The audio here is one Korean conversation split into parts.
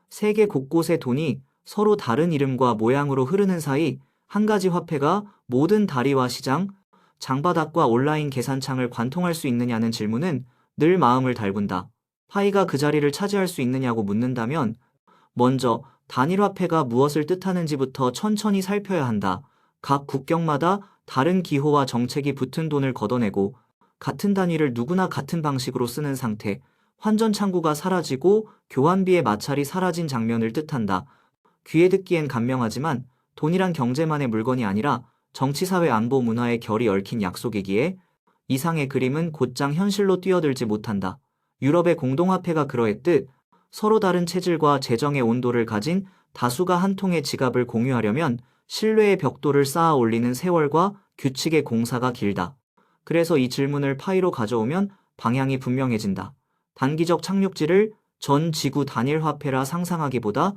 세계 곳곳의 돈이 서로 다른 이름과 모양으로 흐르는 사이 한 가지 화폐가 모든 다리와 시장, 장바닥과 온라인 계산창을 관통할 수 있느냐는 질문은 늘 마음을 달군다. 파이가 그 자리를 차지할 수 있느냐고 묻는다면 먼저 단일 화폐가 무엇을 뜻하는지부터 천천히 살펴야 한다. 각 국경마다 다른 기호와 정책이 붙은 돈을 걷어내고 같은 단위를 누구나 같은 방식으로 쓰는 상태, 환전 창구가 사라지고 교환비의 마찰이 사라진 장면을 뜻한다. 귀에 듣기엔 간명하지만 돈이란 경제만의 물건이 아니라 정치, 사회, 안보, 문화의 결이 얽힌 약속이기에 이상의 그림은 곧장 현실로 뛰어들지 못한다. 유럽의 공동화폐가 그러했듯 서로 다른 체질과 재정의 온도를 가진 다수가 한 통의 지갑을 공유하려면 신뢰의 벽돌을 쌓아 올리는 세월과 규칙의 공사가 길다. 그래서 이 질문을 파이로 가져오면 방향이 분명해진다. 단기적 착륙지를 전 지구 단일 화폐라 상상하기보다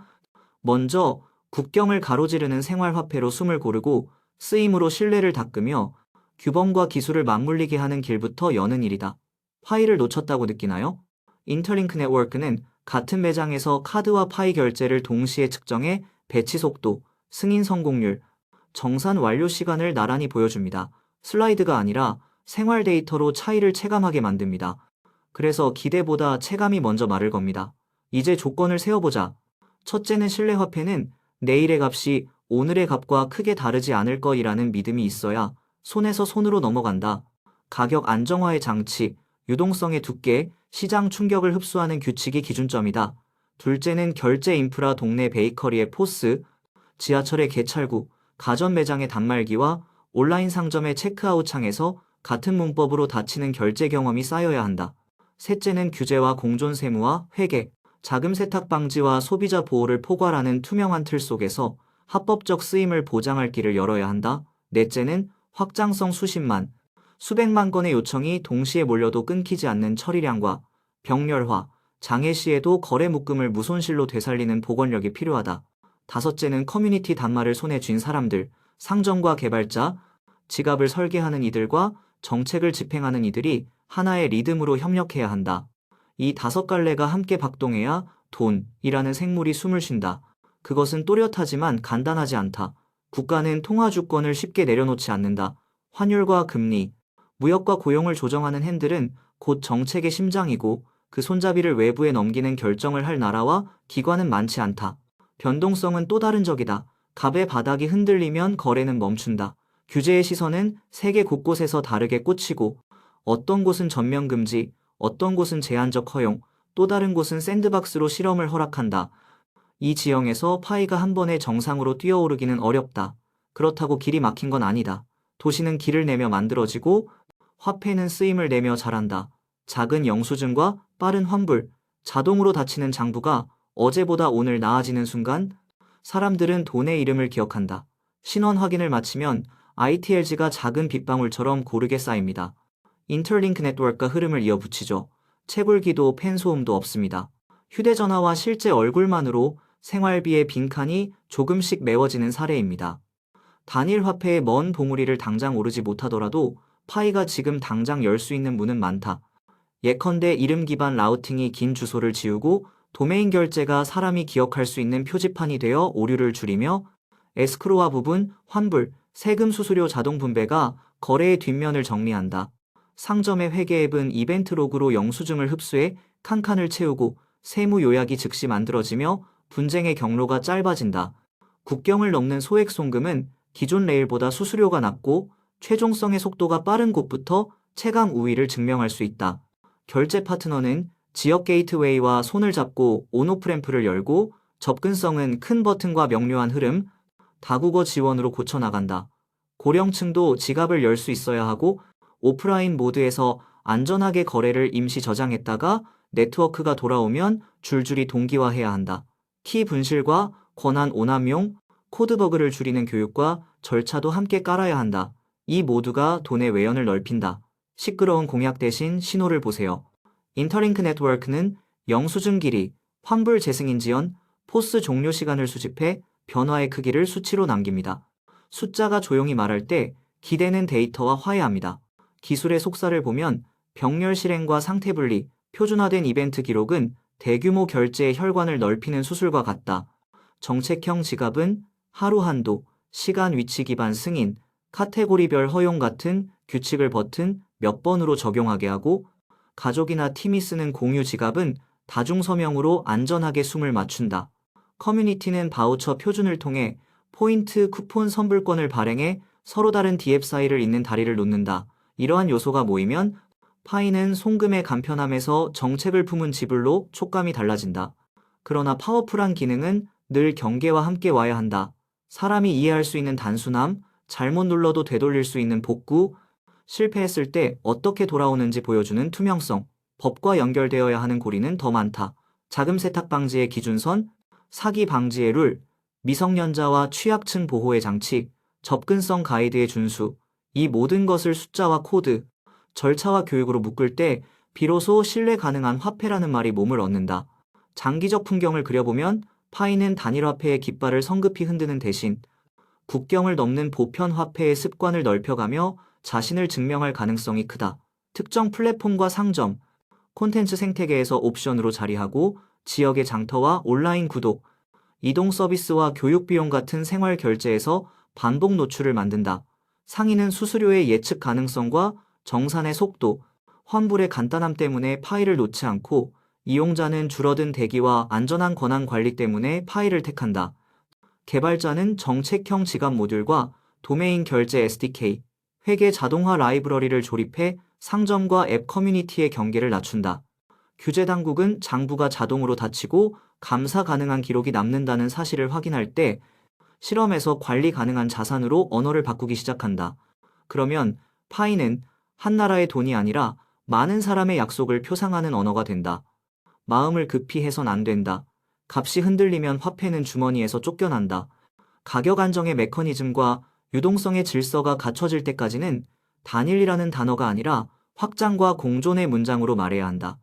먼저 국경을 가로지르는 생활화폐로 숨을 고르고 쓰임으로 신뢰를 닦으며 규범과 기술을 맞물리게 하는 길부터 여는 일이다. 파이를 놓쳤다고 느끼나요? 인터링크 네트워크는 같은 매장에서 카드와 파이 결제를 동시에 측정해 배치 속도, 승인 성공률, 정산 완료 시간을 나란히 보여줍니다. 슬라이드가 아니라 생활 데이터로 차이를 체감하게 만듭니다. 그래서 기대보다 체감이 먼저 말을 겁니다. 이제 조건을 세워보자. 첫째는 신뢰화폐는 내일의 값이 오늘의 값과 크게 다르지 않을 거이라는 믿음이 있어야 손에서 손으로 넘어간다. 가격 안정화의 장치, 유동성의 두께, 시장 충격을 흡수하는 규칙이 기준점이다. 둘째는 결제 인프라, 동네 베이커리의 포스, 지하철의 개찰구, 가전 매장의 단말기와 온라인 상점의 체크아웃 창에서 같은 문법으로 닫히는 결제 경험이 쌓여야 한다. 셋째는 규제와 공존 세무와 회계, 자금 세탁 방지와 소비자 보호를 포괄하는 투명한 틀 속에서 합법적 쓰임을 보장할 길을 열어야 한다. 넷째는 확장성 수십만, 수백만 건의 요청이 동시에 몰려도 끊기지 않는 처리량과 병렬화, 장애 시에도 거래 묶음을 무손실로 되살리는 복원력이 필요하다. 다섯째는 커뮤니티 단말을 손에 쥔 사람들, 상점과 개발자, 지갑을 설계하는 이들과 정책을 집행하는 이들이 하나의 리듬으로 협력해야 한다. 이 다섯 갈래가 함께 박동해야 돈이라는 생물이 숨을 쉰다. 그것은 또렷하지만 간단하지 않다. 국가는 통화 주권을 쉽게 내려놓지 않는다. 환율과 금리, 무역과 고용을 조정하는 핸들은 곧 정책의 심장이고 그 손잡이를 외부에 넘기는 결정을 할 나라와 기관은 많지 않다. 변동성은 또 다른 적이다. 갑의 바닥이 흔들리면 거래는 멈춘다. 규제의 시선은 세계 곳곳에서 다르게 꽂히고 어떤 곳은 전면 금지, 어떤 곳은 제한적 허용, 또 다른 곳은 샌드박스로 실험을 허락한다. 이 지형에서 파이가 한 번에 정상으로 뛰어오르기는 어렵다. 그렇다고 길이 막힌 건 아니다. 도시는 길을 내며 만들어지고 화폐는 쓰임을 내며 자란다. 작은 영수증과 빠른 환불, 자동으로 닫히는 장부가 어제보다 오늘 나아지는 순간 사람들은 돈의 이름을 기억한다. 신원 확인을 마치면 ITLG가 작은 빗방울처럼 고르게 쌓입니다. 인터링크 네트워크가 흐름을 이어붙이죠. 채굴기도 펜소음도 없습니다. 휴대전화와 실제 얼굴만으로 생활비의 빈칸이 조금씩 메워지는 사례입니다. 단일 화폐의 먼 봉우리를 당장 오르지 못하더라도 파이가 지금 당장 열 수 있는 문은 많다. 예컨대 이름 기반 라우팅이 긴 주소를 지우고 도메인 결제가 사람이 기억할 수 있는 표지판이 되어 오류를 줄이며 에스크로와 부분, 환불, 세금 수수료 자동 분배가 거래의 뒷면을 정리한다. 상점의 회계 앱은 이벤트 로그로 영수증을 흡수해 칸칸을 채우고 세무 요약이 즉시 만들어지며 분쟁의 경로가 짧아진다. 국경을 넘는 소액 송금은 기존 레일보다 수수료가 낮고 최종성의 속도가 빠른 곳부터 체감 우위를 증명할 수 있다. 결제 파트너는 지역 게이트웨이와 손을 잡고 온오프 램프를 열고 접근성은 큰 버튼과 명료한 흐름, 다국어 지원으로 고쳐나간다. 고령층도 지갑을 열 수 있어야 하고 오프라인 모드에서 안전하게 거래를 임시 저장했다가 네트워크가 돌아오면 줄줄이 동기화해야 한다. 키 분실과 권한 오남용, 코드버그를 줄이는 교육과 절차도 함께 깔아야 한다. 이 모두가 돈의 외연을 넓힌다. 시끄러운 공약 대신 신호를 보세요. 인터링크 네트워크는 영수증 길이, 환불 재승인 지연, 포스 종료 시간을 수집해 변화의 크기를 수치로 남깁니다. 숫자가 조용히 말할 때 기대는 데이터와 화해합니다. 기술의 속살을 보면 병렬 실행과 상태 분리, 표준화된 이벤트 기록은 대규모 결제의 혈관을 넓히는 수술과 같다. 정책형 지갑은 하루 한도, 시간 위치 기반 승인, 카테고리별 허용 같은 규칙을 버튼 몇 번으로 적용하게 하고, 가족이나 팀이 쓰는 공유 지갑은 다중 서명으로 안전하게 숨을 맞춘다. 커뮤니티는 바우처 표준을 통해 포인트 쿠폰 선불권을 발행해 서로 다른 DF 사이를 잇는 다리를 놓는다. 이러한 요소가 모이면 파이는 송금의 간편함에서 정책을 품은 지불로 촉감이 달라진다. 그러나 파워풀한 기능은 늘 경계와 함께 와야 한다. 사람이 이해할 수 있는 단순함, 잘못 눌러도 되돌릴 수 있는 복구, 실패했을 때 어떻게 돌아오는지 보여주는 투명성, 법과 연결되어야 하는 고리는 더 많다. 자금 세탁 방지의 기준선, 사기 방지의 룰, 미성년자와 취약층 보호의 장치, 접근성 가이드의 준수, 이 모든 것을 숫자와 코드, 절차와 교육으로 묶을 때 비로소 신뢰 가능한 화폐라는 말이 몸을 얻는다. 장기적 풍경을 그려보면 파이는 단일 화폐의 깃발을 성급히 흔드는 대신 국경을 넘는 보편 화폐의 습관을 넓혀가며 자신을 증명할 가능성이 크다. 특정 플랫폼과 상점, 콘텐츠 생태계에서 옵션으로 자리하고 지역의 장터와 온라인 구독, 이동 서비스와 교육 비용 같은 생활 결제에서 반복 노출을 만든다. 상인은 수수료의 예측 가능성과 정산의 속도, 환불의 간단함 때문에 파이를 놓지 않고, 이용자는 줄어든 대기와 안전한 권한 관리 때문에 파이를 택한다. 개발자는 정책형 지갑 모듈과 도메인 결제 SDK, 회계 자동화 라이브러리를 조립해 상점과 앱 커뮤니티의 경계를 낮춘다. 규제 당국은 장부가 자동으로 닫히고 감사 가능한 기록이 남는다는 사실을 확인할 때 실험에서 관리 가능한 자산으로 언어를 바꾸기 시작한다. 그러면 파이는 한 나라의 돈이 아니라 많은 사람의 약속을 표상하는 언어가 된다. 마음을 급히 해선 안 된다. 값이 흔들리면 화폐는 주머니에서 쫓겨난다. 가격 안정의 메커니즘과 유동성의 질서가 갖춰질 때까지는 단일이라는 단어가 아니라 확장과 공존의 문장으로 말해야 한다.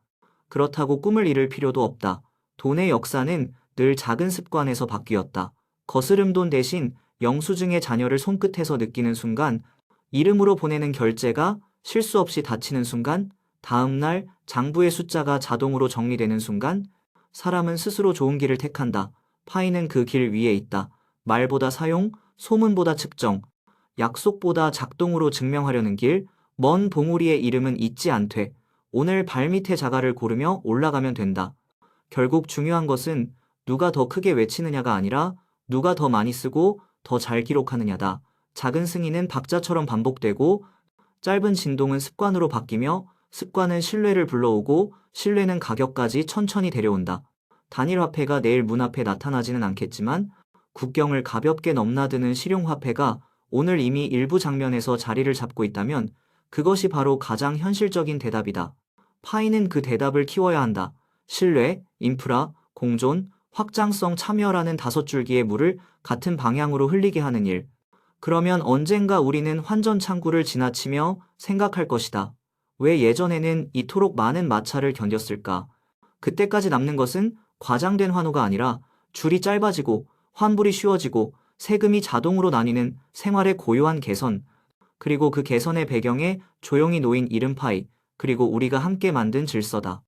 그렇다고 꿈을 이룰 필요도 없다. 돈의 역사는 늘 작은 습관에서 바뀌었다. 거스름돈 대신 영수증의 잔여를 손끝에서 느끼는 순간, 이름으로 보내는 결제가 실수 없이 닫히는 순간, 다음 날 장부의 숫자가 자동으로 정리되는 순간, 사람은 스스로 좋은 길을 택한다. 파이는 그 길 위에 있다. 말보다 사용, 소문보다 측정, 약속보다 작동으로 증명하려는 길, 먼 봉우리의 이름은 잊지 않되 오늘 발밑에 자갈을 고르며 올라가면 된다. 결국 중요한 것은 누가 더 크게 외치느냐가 아니라 누가 더 많이 쓰고 더 잘 기록하느냐다. 작은 승인은 박자처럼 반복되고 짧은 진동은 습관으로 바뀌며 습관은 신뢰를 불러오고 신뢰는 가격까지 천천히 데려온다. 단일 화폐가 내일 문 앞에 나타나지는 않겠지만 국경을 가볍게 넘나드는 실용화폐가 오늘 이미 일부 장면에서 자리를 잡고 있다면 그것이 바로 가장 현실적인 대답이다. 파이는 그 대답을 키워야 한다. 신뢰, 인프라, 공존, 확장성, 참여라는 5줄기의 물을 같은 방향으로 흘리게 하는 일. 그러면 언젠가 우리는 환전 창구를 지나치며 생각할 것이다. 왜 예전에는 이토록 많은 마찰을 견뎠을까? 그때까지 남는 것은 과장된 환호가 아니라 줄이 짧아지고 환불이 쉬워지고 세금이 자동으로 나뉘는 생활의 고요한 개선, 그리고 그 개선의 배경에 조용히 놓인 이름 파이, 그리고 우리가 함께 만든 질서다.